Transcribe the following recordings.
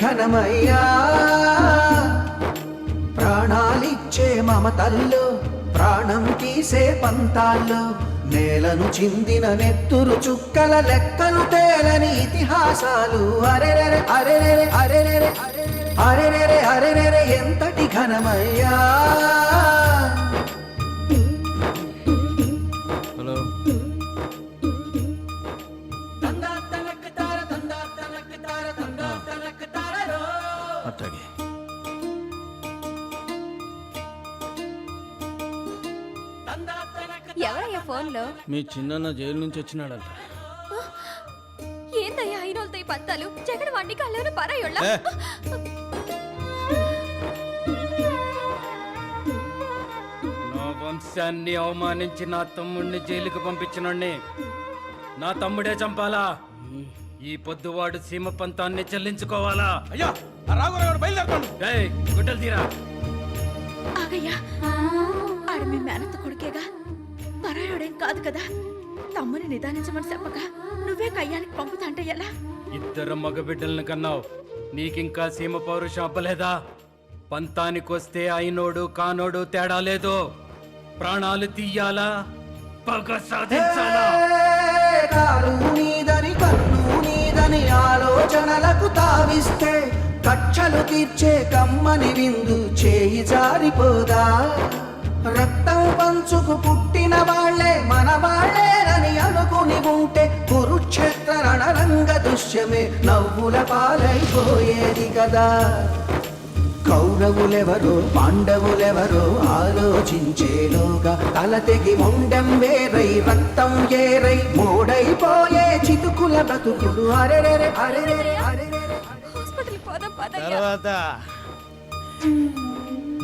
ఘనమయ్యా ప్రాణాలిచ్చే మమతల్లో ప్రాణం తీసే పంతాల్లో నేలను చిందిన నెత్తురు చుక్కల లెక్కలు తేలని ఇతిహాసాలు అరెరెరె అరెరెరె అరెరెరె అరెరెరె అరెరెరె ఎంతటి ఘనమయ్యా. హలో అట్లాగే ఎవరయ్యా ఫోన్లో? మీ చిన్న జైలు నుంచి వచ్చినాడంట. ఏందయ్యా అయినోళ్ళతో ఈ పంతాలు? జగన్ వాడిని కళ్ళను పరాయోళ్ళ. నా వంశాన్ని అవమానించి నా తమ్ముడిని జైలుకు పంపించినోడ్ని నా తమ్ముడే చంపాలా? ఈ పొద్దువాడు సీమ పంతాన్ని చెల్లించుకోవాలా? అయ్యా బయలుదేరుతాను. గుడ్డలు తీరా. ఆగయ్యా, ఆడు మీ మేనత్త కొడుకేగా, పరాయోడేం కాదు కదా. తమ్ముని నిదానించమని చెప్పగా నువ్వే కయ్యానికి పంపుతా అంటే ఎలా? ఇద్దరు మగబిడ్డలను కన్నావు, నీకింకా సీమ పౌరుషం అవ్వలేదా? పంతానికొస్తే అయినోడు కానోడు తేడా లేదు. ప్రాణాలు తీయాలా, పగ సాధించాలా? కాలు నీదని కన్ను నీదని ఆలోచనలకు తావిస్తే కక్షలు తీర్చే కమ్మని విందు చేయి జారిపోదా? రక్తం పంచుకు పుట్టిన వాళ్లే మన వాళ్లేనని అనుకుని ఉంటే కురుక్షేత్ర రణరంగ దృశ్యమే నవ్వుల పాలైపోయేది కదా. కౌరవులెవరో పాండవులెవరో ఆలోచించేలోగా తల తెగి మొండెం వేరై రక్తం ఏరై మోడైపోయే చితుకుల బతుకులు అరెరెరె అరెరెరె అరెరెరె. హాస్పిటల్ పోదాం పదయ్యా. తర్వాత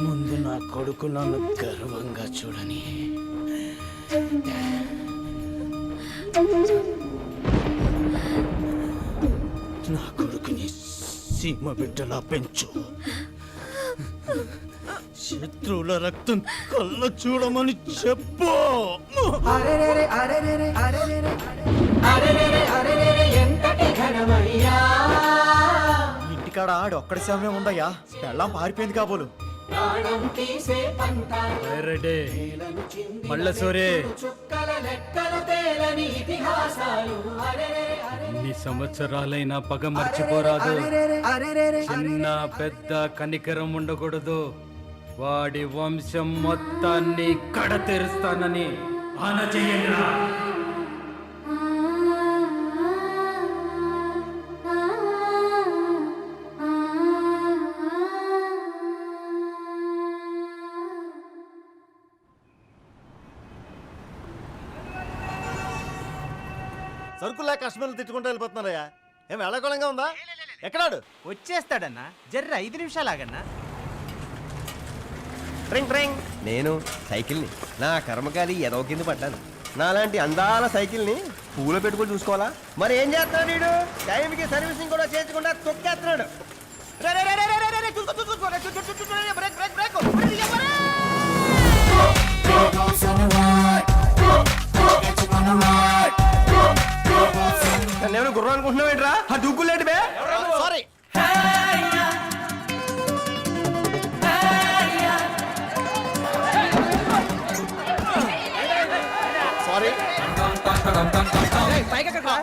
ముందు నా కొడుకు నన్ను గర్వంగా చూడని. నా కొడుకుని సీమ బిడ్డలా పెంచు. శత్రువుల రక్తం కళ్ళ చూడమని చెప్పు. అరెరెరె అరెరెరె అరెరెరె అరెరెరె అరెరెరె ఎంతటి ఘనమయ్యా. ఇంటికాడ ఆడొక్కడి సమయం ఉందయ్యా, పెళ్ళాం పారిపోయింది కాబోలు. మళ్ళసోరే ఎన్ని సంవత్సరాలైనా పగ మర్చిపోరాదు. చిన్న పెద్ద కనికరం ఉండకూడదు. వాడి వంశం మొత్తాన్ని కడతెరుస్తానని ఆన చెయ్యండిరా. సరుకుల్లా కస్టమర్లు తిట్టుకుంటూ వెళ్ళిపోతున్నారయ్యా. ఏం వెళ్ళకోళంగా ఉందా? ఎక్కడాడు? వచ్చేస్తాడన్నా, జర్ర 5 నిమిషాలు ఆగన్నా. ట్రింగ్ ట్రింగ్. నేను సైకిల్ని నా కర్మకాలి ఎదవ కింద పడ్డాను. నాలాంటి అందాల సైకిల్ని పూలో పెట్టుకొని చూసుకోవాలా? మరి ఏం చేస్తున్నాడు వీడు? టైంకి సర్వీసింగ్ కూడా చేయించకుండా తొక్కేస్తున్నాడు. నేను గుర్రం అనుకుంటున్నావు ఏంట్రా? ఆ దూకులేటి బే. సారీ.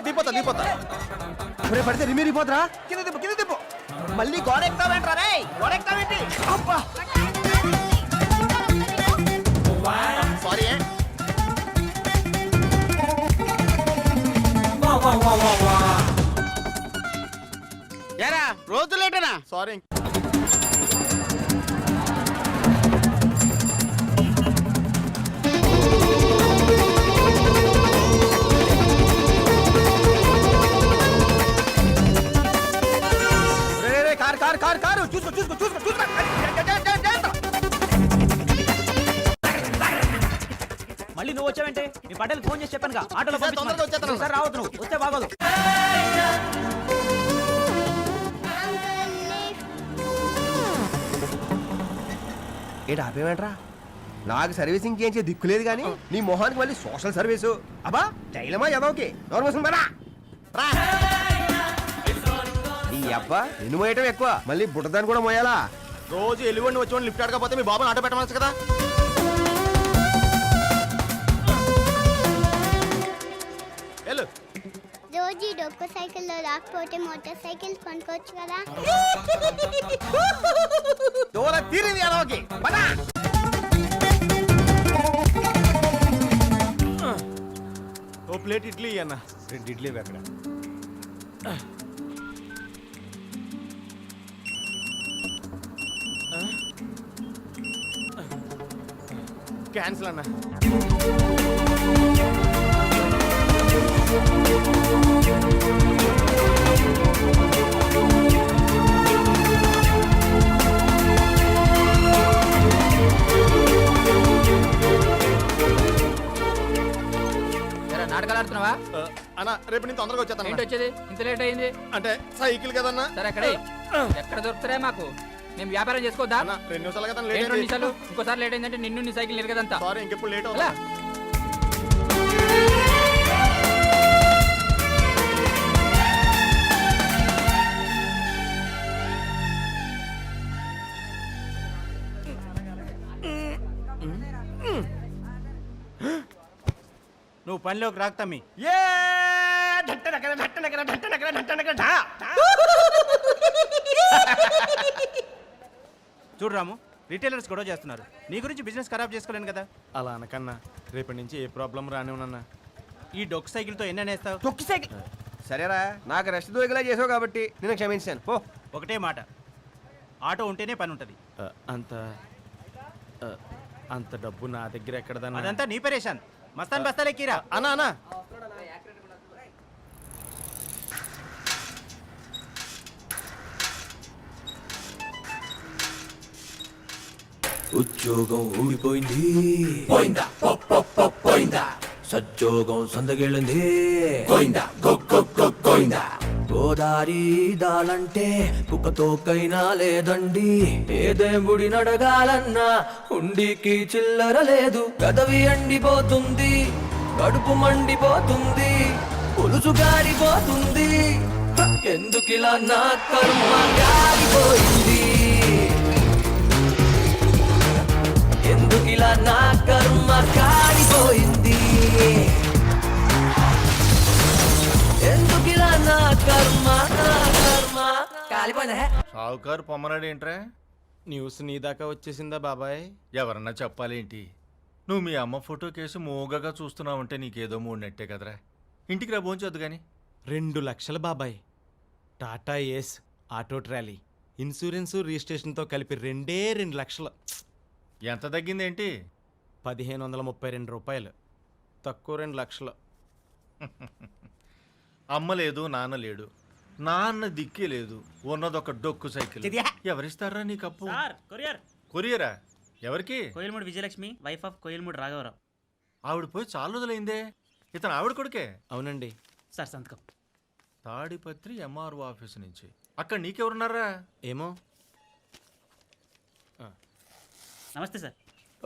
దీపోతా పడితే రిమిరిపోతారా? కింద దిప్పు. మళ్ళీ గోడ ఎక్కుతావేంట్రా? రే గోడ ఎక్కుతావేంటి? అబ్బా సారీ. యారా రోజు లేటనా? సారీ. కారు చూసుకో. మళ్ళీ నువ్వు వచ్చావంటే మీ పటేల్ ఫోన్ చేసి చెప్పాను ఆటోలో ఈసారి తొందరగా వచ్చేస్తాను. పంపించమని. రావద్దు నువ్వు వస్తే బాగోదు. ఏంటి ఆపేమంటరా? నాకు సర్వీసింగ్ చేయించే దిక్కు లేదు కానీ నీ మొహానికి మళ్ళీ సోషల్ సర్వీసు. అబ్బా డైలమా ఎదోకి ఎవరు వస్తుంది బరా నీ అబ్బా నిన్ను మోయటం ఎక్కువ, మళ్ళీ బుట్టదాన్ని కూడా మోయాలా? రోజు ఎల్లుండి వచ్చి లిఫ్ట్ అడగకపోతే మీ బాబుని ఆటో పెట్టవచ్చు కదా. వెళ్ళు. రోజు డొక్క సైకిల్లో రాకపోతే మోటార్ సైకిల్ కొనుక్కోవచ్చు కదా. దూరం తీరింది ఎదోకి. పద. ఓ ప్లేట్ ఇడ్లీ అన్న. 2 ఇడ్లీ అక్కడ. క్యాన్సిల్ అన్న. నాటకాలు ఆడుతున్నావా? అన్న రేపు నేను తొందరగా వచ్చేస్తాను. ఏంటి వచ్చేది ఇంత లేట్ అయింది? అంటే సైకిల్ కదన్నా. సరే ఎక్కడ దొరుకుతారా మాకు? మేము వ్యాపారం చేసుకోవద్దా? అన్న 2 నిమిషాలు కదా ఏంటి లేట్ 2 నిమిషాలు? ఇంకోసారి లేట్ అయిందంటే నిన్ను నీ సైకిల్ నిరగదంతా. సారీ ఇంకెప్పుడు లేట్ అలా. అవుతా. నువ్వు పనిలోకి రాక్తమ్మి. చూడు రాము, రిటైలర్స్ గొడవ చేస్తున్నారు. నీ గురించి బిజినెస్ ఖరాబ్ చేసుకోలేను కదా. అలా అనకన్నా, రేపటి నుంచి ఏ ప్రాబ్లం రానివ్వనన్నా. ఈ డొక్ సైకిల్తో ఎన్ని అనేస్తావు? తొక్కి సైకిల్ సరేరా, నాకు రెస్ట్ దొరికేలా చేసావు కాబట్టి నేను క్షమించాను. పో. ఒకటే మాట, ఆటో ఉంటేనే పని ఉంటుంది. అంత డబ్బు నా దగ్గర ఎక్కడదన్నా. అదంతా నీ పరేషాన్. మస్తాన్ బస్తాలెక్కిరా. అన్నా అన్నా ఉద్యోగం ఊడిపోయింది, పోయిందా పోయిందా. సద్యోగం సందగిళ్ళింది, పోయిందా పోయిందా. గోదారి దాలంటే కుక్కతోకైనా లేదండి. ఏ దేవుడి నడగాలన్నా ఉండికి చిల్లర లేదు. గదవి ఎండిపోతుంది, కడుపు మండిపోతుంది, పులుసు గారిపోతుంది. ఎందుకిలా నా కర్మ గారిపోయింది, ఎందుకిలా నా కర్మ కాలిపోయింది, ఎందుకిలా నా కర్మ కాలిపోయిందా. సావుకారు పొమ్మనాడు ఏంట్రా? న్యూస్ నీ దాకా వచ్చేసిందా బాబాయ్? ఎవరన్నా చెప్పాలేంటి? నువ్వు మీ అమ్మ ఫోటో కేసు మోగగా చూస్తున్నావంటే నీకేదో మూడినట్టే కదరా. ఇంటికి రా భోంచొద్దు కానీ. 2 లక్షలు బాబాయ్. టాటా ఏస్ ఆటో ట్రాలీ ఇన్సూరెన్స్ రిజిస్ట్రేషన్తో కలిపి 2 లక్షలు. ఎంత తగ్గిందేంటి? 1532 రూపాయలు. తక్కువ 2 లక్షలు. అమ్మ లేదు, నాన్న లేడు. నాన్న దిక్కే లేదు, ఉన్నదొక డొక్కు సైకిల్. ఎవరిస్తారా నీ కప్పు? కొరియర్ కొరియరా? ఎవరికి? కోయిల్మూడి విజయలక్ష్మి, వైఫ్ ఆఫ్ కోయిల్మూడి రాఘవరావు. ఆవిడ పోయి చాలా రోజులైందే. ఇతను ఆవిడ కొడుకే. అవునండి. సార్ సంతకం. తాడిపత్రి ఎంఆర్ఓ ఆఫీస్ నుంచి. అక్కడ నీకెవరున్నారా? ఏమో. నమస్తే సార్.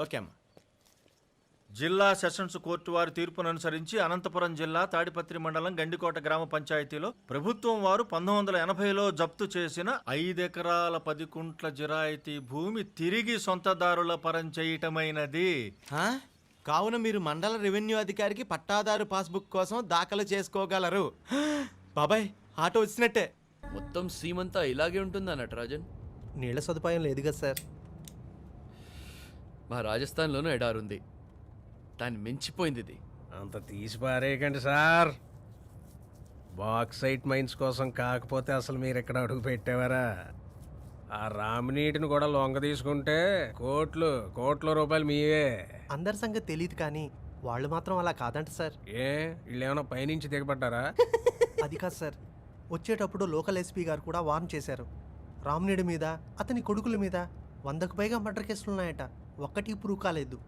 ఓకే అమ్మా. జిల్లా సెషన్స్ కోర్టు వారి తీర్పును అనుసరించి అనంతపురం జిల్లా తాడిపత్రి మండలం గండికోట గ్రామ పంచాయతీలో ప్రభుత్వం వారు 1980లో జప్తు చేసిన 5 ఎకరాల 10 కుంట్ల జిరాయితీ భూమి తిరిగి సొంతదారుల పరం చేయటమైనది. కావున మీరు మండల రెవెన్యూ అధికారికి పట్టాదారు పాస్బుక్ కోసం దాఖలు చేసుకోగలరు. బాబాయ్ ఆటో వచ్చినట్టే. మొత్తం సీమంతా ఇలాగే ఉంటుందా నటరాజన్? నీళ్ల సదుపాయం లేదు కదా సార్. మా రాజస్థాన్లోనూ ఎడారుంది, దాన్ని మించిపోయింది ఇది. అంత తీసి పారేయకండి సార్. బాక్సైట్ మైన్స్ కోసం కాకపోతే అసలు మీరు ఇక్కడ అడుగు పెట్టేవారా? ఆ రామినీటిని కూడా లొంగ తీసుకుంటే కోట్ల రూపాయలు మీవే. అందరి సంగతి తెలియదు కానీ వాళ్ళు మాత్రం అలా కాదంట సార్. వీళ్ళు ఏమైనా పైనుంచి దిగబడ్డారా? అది కాదు సార్, వచ్చేటప్పుడు లోకల్ ఎస్పీ గారు కూడా వార్న్ చేశారు. రామ్నేడు మీద అతని కొడుకుల మీద 100కు పైగా మర్డర్ కేసులు ఉన్నాయట. ఒక్కటి ప్రూవ్ కాలేదు.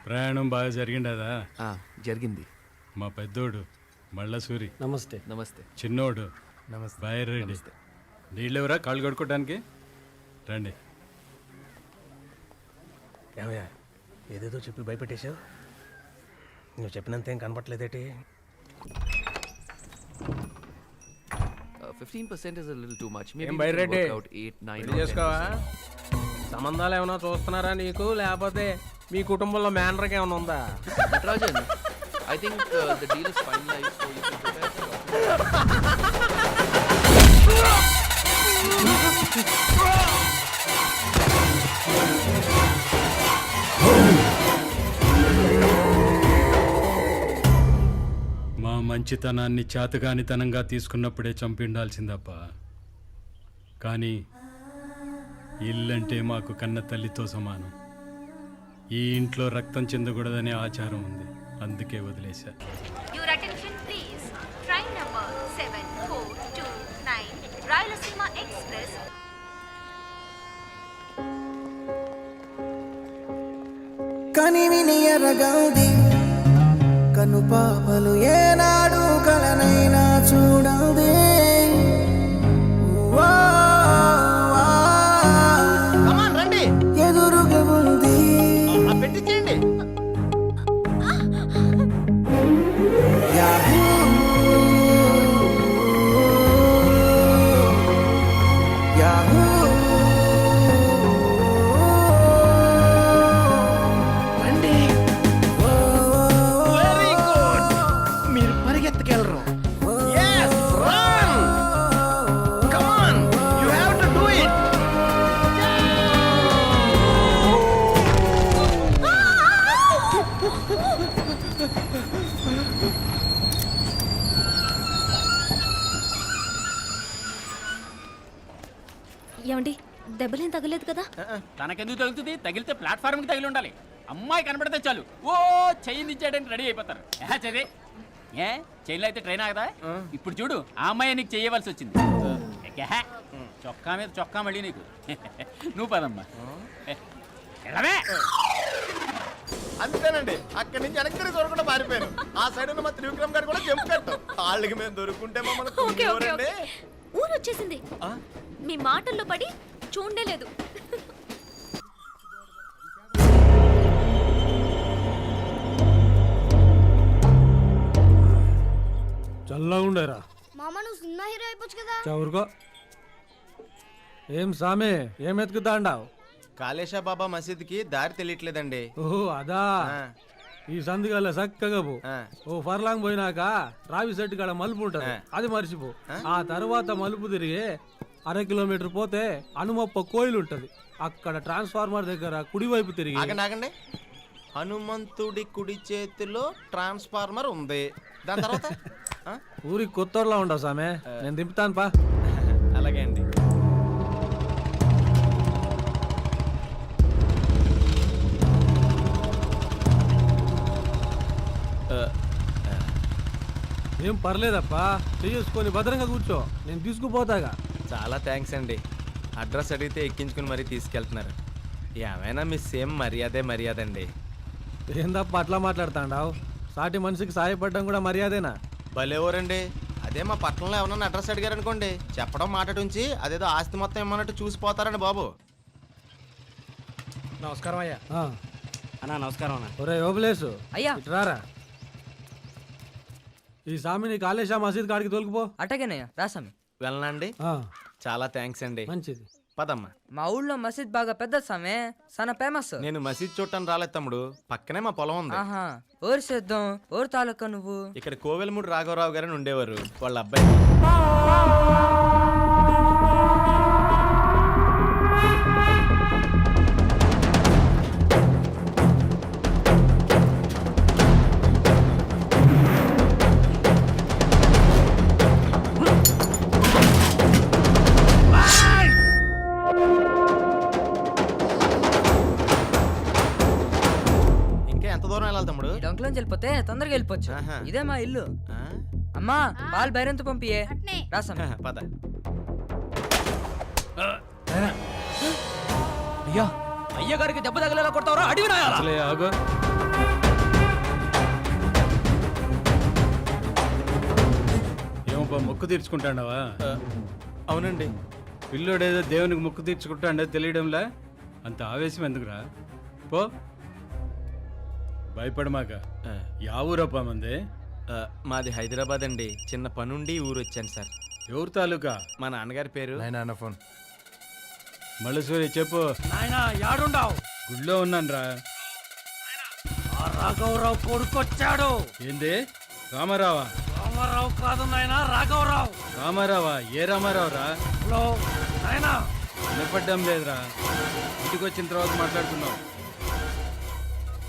ప్రయాణం బాగా జరిగిండదా? జరిగింది. మా పెద్దోడు మళ్ళసూరి నమస్తే. నమస్తే. చిన్నోడు బయరెడ్డి. నీళ్ళెవరా కాళ్ళు కడుక్కోవడానికి? రండి. ఏమయ్యా ఏదేదో చెప్పి భయపెట్టేశావు. నువ్వు చెప్పినంత ఏం కనపట్లేదేటి? 15% is a little too much. ఏం బయరెడ్డి 8, 9 పెళ్లి చేసుకోవా? సంబంధాలు ఏమైనా చూస్తున్నారా నీకు, లేకపోతే మీ కుటుంబంలో మేనర్కి ఏమైనా ఉందా? Rajan, I think the deal is finalized, so you can prepare. మా మంచితనాన్ని చాతగానితనంగా తీసుకున్నప్పుడే చంపిండాల్సిందప్ప. కానీ ఇల్లంటే మాకు కన్న తల్లితో సమానం. ఈ ఇంట్లో రక్తం చెందకూడదనే ఆచారం ఉంది, అందుకే వదిలేశా. Your attention please. Train number 7429 Rayalaseema express. కనివిని ఎరగంది కను పాపలు ఏనాడు కలనైనా చూడండి. రండి, ఎదురుగా ఉంది పెట్టించేయండి. Yahoo yahoo. రండి. Very good. మీరు పరిగెత్తకెళ్ళరు. Yes, run. Come on, you have to do it. ఏమండి దెబ్బలేం తగలేదు కదా? తనకెందుకు తగులుతుంది? తగిలితే ప్లాట్ఫామ్ కి తగిలి ఉండాలి. అమ్మాయి కనబడితే చాలు ఓ చెయ్యి దించాడని రెడీ అయిపోతారు. చదివే ఏ చైన్లో అయితే ట్రైన్ ఆగదా? ఇప్పుడు చూడు ఆ అమ్మాయి నీకు చేయవలసి వచ్చింది. ఎహె, చొక్కా మీద చొక్కా మళ్ళీ నీకు. నువ్వు పదమ్మా. ఎలావే? అంతేనండి, అక్కడి నుంచి వెనక్కి దొరకకుండా మారిపోయాను. ఆ సైడ్ ఉన్న మా త్రివిక్రమ్ గారు కూడా జంప్ కట్టు. వాళ్ళకి మేము దొరుకుంటే మమ్మల్ని కుంగేవారండి. ఊరు వచ్చేసింది. మీ మాటల్లో పడి చూడలేదు. చల్లగా ఉండేరా మామ నువ్వు సినిమా హీరో అయిపోవచ్చు కదా. చవురుకో. ఏం సామే ఏం ఎత్తుకుతాండావు? కాళేశా బాబా మసీద్కి దారి తెలియట్లేదండి. ఓహో అదా. ఈ సందుగల చక్కగా పో. ఓ ఫర్లాంగ్ పోయినాక రావి సెట్టు కాడ మలుపు ఉంటది, అది మర్చిపో. ఆ తర్వాత మలుపు తిరిగి 1/2 కిలోమీటర్ పోతే హనుమప్ప కోయిల్ ఉంటది. అక్కడ ట్రాన్స్ఫార్మర్ దగ్గర కుడివైపు తిరిగి ఆగండి. హనుమంతుడి కుడి చేతిలో ట్రాన్స్ఫార్మర్ ఉంది. దాని తర్వాత ఊరికి కొత్తోర్లా ఉండవు సామే, నేను దింపుతాను పా. అలాగే అండి. ఏం పర్లేదప్పా, చేసుకొని భద్రంగా కూర్చో, నేను తీసుకుపోతాగా. చాలా థ్యాంక్స్ అండి. అడ్రస్ అడిగితే ఎక్కించుకుని మరీ తీసుకెళ్తున్నారు. ఏమైనా మీ సేమ్ మర్యాద అండి. ఏందప్ప అట్లా మాట్లాడుతాండావు? సాటి మనిషికి సాయపడడం కూడా మర్యాదేనా? భలేవరండి. అదే మా పట్టణంలో ఎవరన్నా అడ్రస్ అడిగారు అనుకోండి, చెప్పడం మాట ఉంచి అదేదో ఆస్తి మొత్తం ఇమ్మన్నట్టు చూసిపోతారండి బాబు. నమస్కారం అయ్యా. అన్నా నమస్కారం అన్న. ఒరే ఓబులేసు అయ్యా రారా. ఈ సామిని కాళేశా మసీద్ కాడికి తోలుకుపో. అటగేనయ్యా రాసామి. వెళ్ళనండి. చాలా థ్యాంక్స్ అండి. మంచిది, పదమ్మా. మా ఊళ్ళో మసీద్ బాగా పెద్ద సామే, చాలా ఫేమస్. నేను మసీద్ చూడటానికి రాలేదు తమ్ముడు, పక్కనే మా పొలం ఉంది. ఆహా, ఊరు చేద్దాం. ఊరు తాలూకా నువ్వు? ఇక్కడ కోవెలమూడి రాఘవరావు గారని ఉండేవారు, వాళ్ళ అబ్బాయి. ఎంత దూరం వెళ్ళాలి తమ్ముడు? ఈ డొంకలోంచి వెళ్ళిపోతే తొందరగా వెళ్ళిపోవచ్చు. ఆహా. ఇదే మా ఇల్లు. ఆ? అమ్మా పాలు బైరంతో పంపియే. రాసం. పద. అయ్యా అయ్యగారికి దెబ్బ తగలేలా కొడతావరా అడివి నాయాలా? అసలే ఆగు. ఏమప్పా మొక్కు తీర్చుకుంటాడావా? అవునండి. పిల్లోడేదో దేవునికి మొక్కు తీర్చుకుంటాడో తెలియడంలా అంత ఆవేశం ఎందుకురా? పో భయపడమాక. యా ఊరప్పా మంది? మాది హైదరాబాద్ అండి. చిన్న పనుండి ఊరు వచ్చాను సార్. ఎవరు తాలూకా? మా నాన్నగారి పేరు. నాన్న ఫోన్ మళ్ళీ చెప్పు. నాయనా యాడుండావు? గుళ్ళో ఉన్నానురా. ఆ రాఘవరావు కొడుకొచ్చాడు. ఏంది రామారావా? రామారావు కాదు నాయనా, రాఘవరావు. రామారావా? ఏ రామారావు రా? హలో నాయనా. వినపడ్డం లేదురా. ఇంటికి వచ్చిన తర్వాత మాట్లాడుకున్నాం.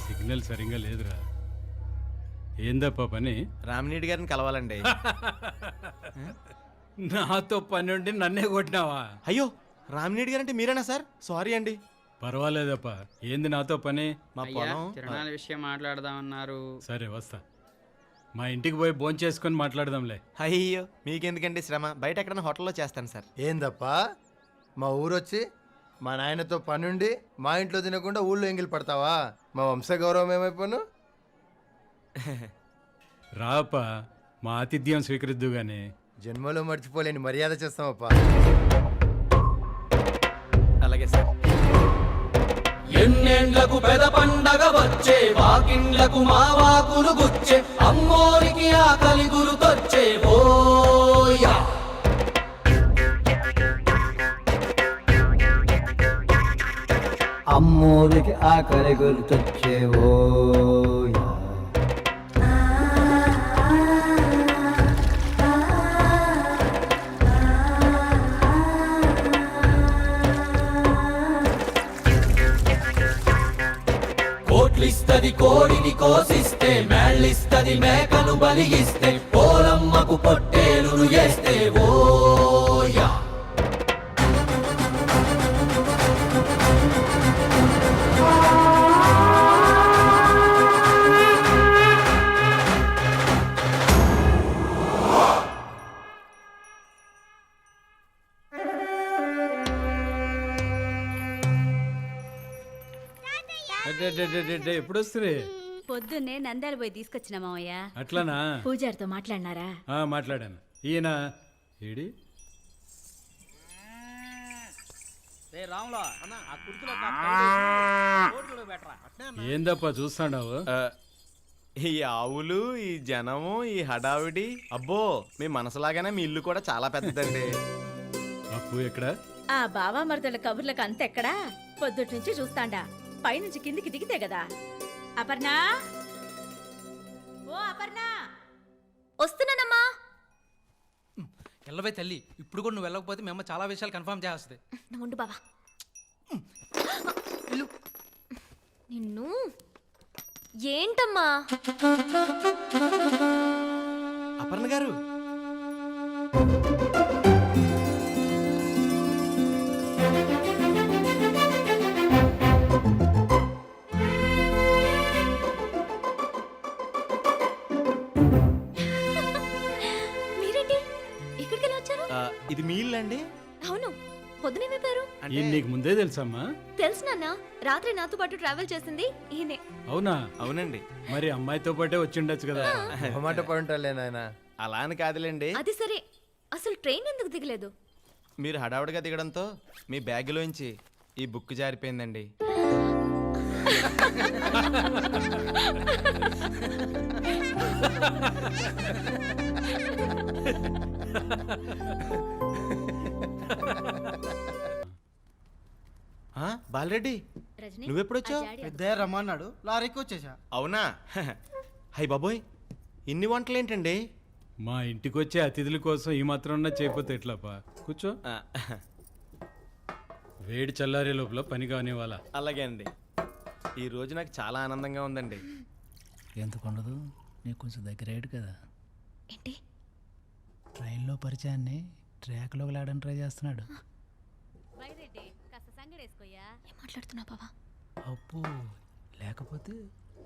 సిగ్నల్ సరిగ్గా లేదురా. ఏందప్పా పని? రామినీడి గారిని కలవాలండి. నాతో పని ఉండి నన్నే కొట్టినావా? అయ్యో, రామినీడి గారంటే మీరేనా సార్? సారీ అండి. పర్వాలేదప్పా. ఏంది నాతో పని? మా పొలం తిరణాల విషయం మాట్లాడదామన్నారు. సరే వస్తా. మా ఇంటికి పోయి భోంచేసుకొని మాట్లాడదాంలే. అయ్యో, మీకెందుకండి శ్రమ? బయట ఎక్కడైనా హోటల్లో చేస్తాను సార్. ఏందప్పా మా ఊరొచ్చి మా నాయనతో పనుండి మా ఇంట్లో తినకుండా ఊళ్ళో ఎంగిలి పడతావా? మా వంశ గౌరవం ఏమైపోను? రాపా, మా ఆతిథ్యం స్వీకరిద్దు గాని. జన్మలో మర్చిపోలేని మర్యాద చేస్తామప్పా. అలాగే సార్. ఎన్నెండ్లకు పెద పండగ వచ్చే, వాకిండ్లకు మా వాకులు గుచ్చే, అమ్మోరికి ఆకలి గురుతొచ్చే ఓయా. అమ్మోరికి ఆకలి గుర్తొచ్చే ఓయా. కోట్లిస్తది కోడిని కోసిస్తే, మేళ్ళిస్తది మేకను బలిగిస్తే, పోలమ్మకు పొట్టేలును చేస్తే ఓయా. ఎప్పుడు వస్తుంది? పొద్దున్నే నందాలు పోయి తీసుకొచ్చిన మావయ్య. అట్లానా? పూజారితో మాట్లాడినారా? మాట్లాడాను. ఈయన ఏడి? ఏందప్పా చూస్తాడావు? ఈ ఆవులు, ఈ జనము, ఈ హడావిడి, అబ్బో మీ మనసులాగానే మీ ఇల్లు కూడా చాలా పెద్దదండి. అప్పు ఎక్కడ? ఆ బావా మరదల కబుర్లకు అంతెక్కడా? పొద్దుటి నుంచి చూస్తాండా. పైనుంచి కిందికి దిగితే కదా. అపర్ణా, ఓ అపర్ణా, వస్తున్నానమ్మా. ఎల్లవై తల్లి, ఇప్పుడు కూడా నువ్వు వెళ్ళకపోతే మేము చాలా విషయాలు కన్ఫర్మ్ చేస్తుంది. ఉండు బావా. నిన్ను ఏంటమ్మా? అపర్ణ గారు, మీరేంటి ఇక్కడికి వచ్చారు? ఇది మీ ఇల్లు అండి? అవును. పొద్దునేమైపోయారు? ఈయన నీకు ముందే తెలుసమ్మా? తెలుసు నాన్న. రాత్రి నాతో పాటు ట్రావెల్ చేసింది ఈయనే. అవునా? అవునండి. మరి అమ్మాయితో పాటే వచ్చిండొచ్చు కదా. మాట పడుంటాలే నాయన. అలా అని కాదులేండి. అది సరే, అసలు ట్రైన్ ఎందుకు దిగలేదు? మీరు హడావుడిగా దిగడంతో మీ బ్యాగ్లోంచి ఈ బుక్ జారిపోయిందండి. బాలరెడ్డి, నువ్వెప్పుడొచ్చావు? పెద్ద రమ్మన్నాడు, లారీకి వచ్చేసా. అవునా? హై బాబోయ్, ఇన్ని వంటలేంటండి? మా ఇంటికి వచ్చే అతిథుల కోసం ఈ మాత్రం చేయకపోతే ఎట్లాపా? కూర్చో. వేడి చల్లారే లోపల పని కానివ్వాలా? అలాగే అండి. ఈ రోజు నాకు చాలా ఆనందంగా ఉందండి. ఎందుకు ఉండదు? నీకు కొంచెం దగ్గరేడు కదా. ఏంటి? ట్రైన్లో పరిచయాన్ని ట్రాక్లోకి లాడని ట్రై చేస్తున్నాడు. ఏం మాట్లాడుతున్నావు బావా? అప్పు లేకపోతే లేకపోతే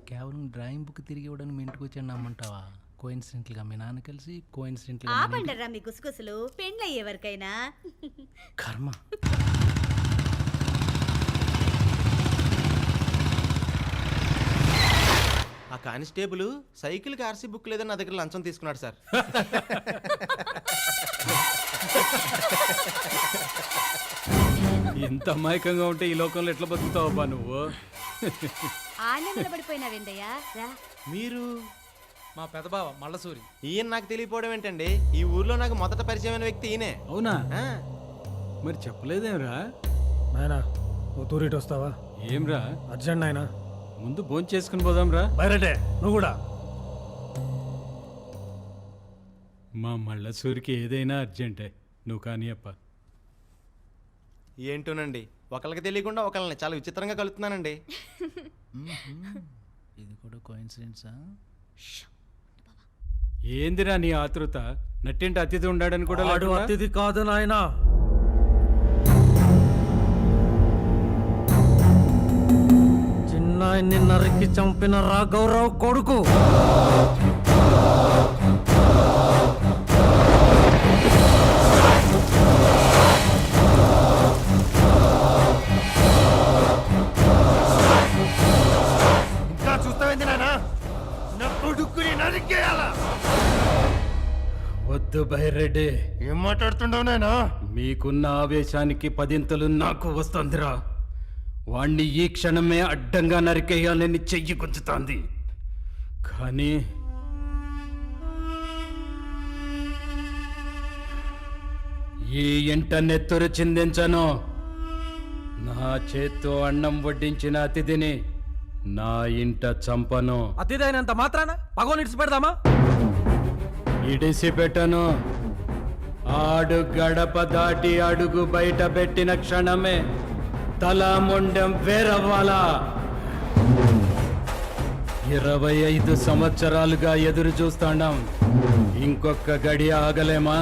కేవలం డ్రాయింగ్ బుక్ తిరిగి ఇవ్వడానికి మీ ఇంటికి వచ్చాను నమ్మంటావా? కోయిన్సిడెంట్గా మీ నాన్న కలిసి కోయిన్సిడెంట్గా ఆపండరా మీ గుసగుసలు, పెండ్లయ్యే వరకైనా. కర్మ. ఆ కానిస్టేబుల్ సైకిల్కి ఆర్సీ బుక్ లేదని నా దగ్గర లంచం తీసుకున్నాడు సార్. ఇంత అమాయకంగా ఉంటే ఈ లోకంలో ఎట్లా బతుకుతావబ్బా నువ్వు? పడిపోయినావేందయ్యా రా. మీరు మా పెదబావ మల్లసూరి. ఈయన నాకు తెలియపోవడం ఏంటండి? ఈ ఊర్లో నాకు మొదట పరిచయమైన వ్యక్తి ఈయనే. అవునా? ఆ, మరి చెప్పలేదేమ్రా? నాయనా నువ్వు తూరిటి వస్తావా? ఏమ్రా అర్జెంట్ నాయనా. ముందు భోంచేసుకుని చేసుకుని పోదాంరా. బయరటే నువ్వు కూడా. మా మల్లసూరికి ఏదైనా అర్జెంటే, నువ్వు కానీ అప్ప. ఏంటోనండి, ఒకళ్ళకి తెలియకుండా ఒకళ్ళని చాలా విచిత్రంగా కలుపుతున్నానండి. ఇది కూడా కోయిన్సిడెన్సా? ఏందిరా నీ ఆతృత? నట్టింటి అతిథి ఉండాడని కూడా వాడు లేకుండా? అతిథి కాదు నాయనా, చిన్నాయన్ని నరికి చంపిన రాఘవరావు కొడుకు. ఇంకా చూస్తావేంది నాయనా? నా కొడుకుని నరికేయాలా? వద్దు బైరెడ్డి, ఏం మాట్లాడుతుండవు నాయనా? మీకున్న ఆవేశానికి పదింతలు నాకు వస్తుందిరా. వాణ్ణి ఈ క్షణమే అడ్డంగా నరికేయాలని చెయ్యి గుంజుతాంది. కానీ ఈ ఇంట నెత్తురు చిందించను. నా చేత్తో అన్నం వడ్డించిన అతిథిని నా ఇంట చంపను. అతిథైనంత మాత్రాన పగోని ఇడిచి పెడదామా? ఇడిసి పెట్టను. ఆడు గడప దాటి అడుగు బయట పెట్టిన క్షణమే తల మొండెం వేరవ్వాలా. 25 సంవత్సరాలుగా ఎదురు చూస్తాండాం, ఇంకొక గడి ఆగలేమా?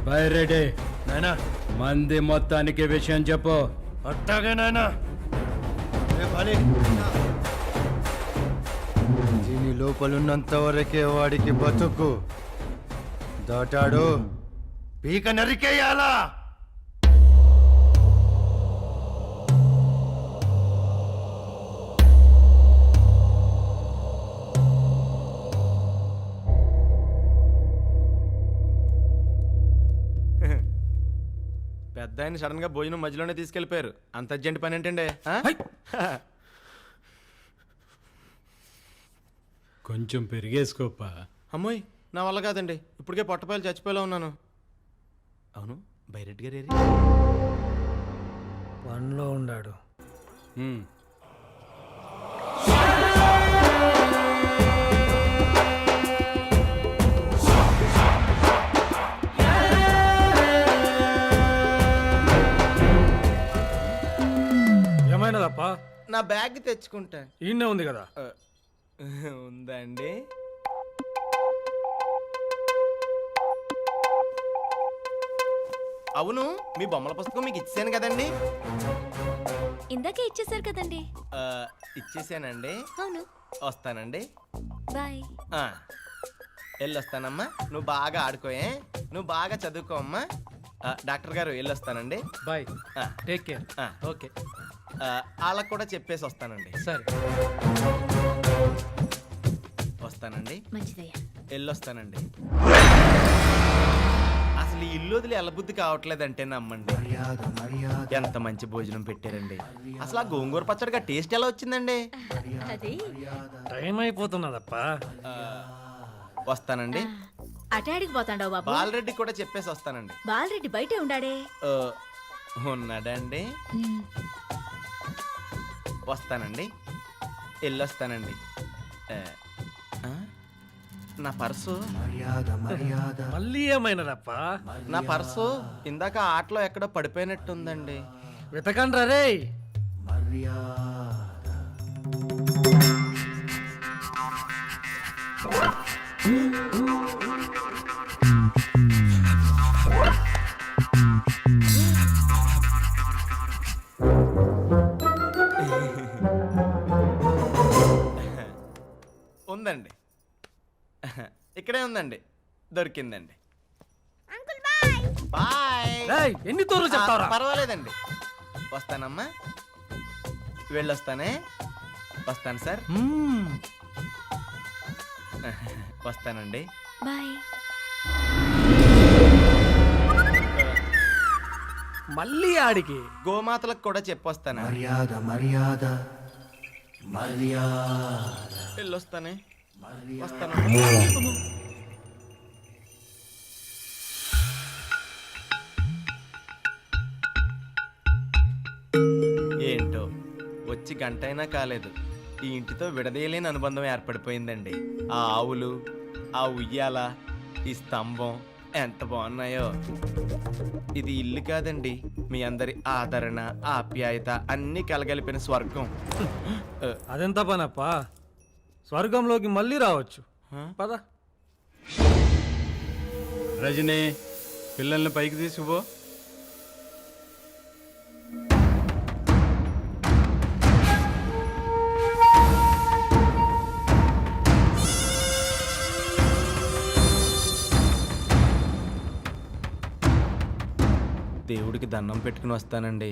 బైరెడ్డి, నాయనా మంది మొత్తానికి విషయం చెప్పు. అట్టాగే నాయనా. దీని లోపలున్నంత వరకే వాడికి బతుకు. దాటాడు పీక నరికేయాలా? పెద్ద ఆయన సడన్ గా భోజనం మధ్యలోనే తీసుకెళ్లిపోయారు. అంత అర్జెంట్ పని ఏంటండి? ఆ? కొంచెం పెరిగేసుకోపా. అమ్మోయ్, నా వల్ల కాదండి, ఇప్పటికే పొట్టపాయలు చచ్చిపోయేలా ఉన్నాను. అవును, బైరెడ్డి గారు ఏరి? పనిలో ఉండాడు. ఏమైనదప్పా? నా బ్యాగ్ తెచ్చుకుంటా. ఈయనే ఉంది కదా. ఉందండి. అవును, మీ బొమ్మల పుస్తకం మీకు ఇచ్చాను కదండి. ఇందాకే ఇచ్చేసారు కదండి. ఇచ్చేసానండి. అవును. వస్తానండి. బాయ్. వెళ్ళొస్తానమ్మా. నువ్వు బాగా ఆడుకోయే, నువ్వు బాగా చదువుకో అమ్మా. డాక్టర్ గారు వెళ్ళొస్తానండి. Bye, take care. ఓకే, వాళ్ళకు కూడా చెప్పేసి వస్తానండి. సరే, వస్తానండి. మంచిదయ్యా. వెళ్ళొస్తానండి. అసలు ఈ ఇల్లు వదిలి ఎల్లబుద్ధి కావట్లేదంటే నమ్మండి. ఎంత మంచి భోజనం పెట్టారండి. అసలు ఆ గోంగూర పచ్చడిగా టేస్ట్ ఎలా వచ్చిందండి? అది టైం అయిపోతున్నదప్పా. వస్తానండి. అటాడికి పోతాండావు బాబు. బాలరెడ్డి కూడా చెప్పేసి వస్తానండి. బాలరెడ్డి బయటే ఉండాడే. ఉన్నాడండి. వస్తానండి. వెళ్ళొస్తానండి. నా పర్సు మళ్ళీ ఏమైనదప్పా? నా పర్సు ఇందాక ఆటలో ఎక్కడో పడిపోయినట్టుందండి. వెతకండ్రా రే. ఉందండి. ఇక్కడే ఉందండి, దొరికిందండి. Uncle bye. బాయ్. ఎన్ని తూర్లు చెప్తావురా? పర్వాలేదండి, వస్తానమ్మా, వెళ్ళొస్తానే. వస్తాను సార్. వస్తానండి. బాయ్. మళ్ళీ ఆడికి గోమాతలకు కూడా చెప్పొస్తాను. వెళ్ళొస్తానే. వస్తాను. ఏంటో వచ్చి గంట అయినా కాలేదు, ఈ ఇంటితో విడదీయలేని అనుబంధం ఏర్పడిపోయిందండి. ఆ ఆవులు, ఆ ఉయ్యాల, ఈ స్తంభం ఎంత బాగున్నాయో. ఇది ఇల్లు కాదండి, మీ అందరి ఆదరణ, ఆప్యాయత అన్నీ కలగలిపిన స్వర్గం. అదెంత పనప్ప, స్వర్గంలోకి మళ్ళీ రావచ్చు. పద. రజనీ, పిల్లల్ని పైకి తీసుకుపో. దేవుడికి దండం పెట్టుకుని వస్తానండి.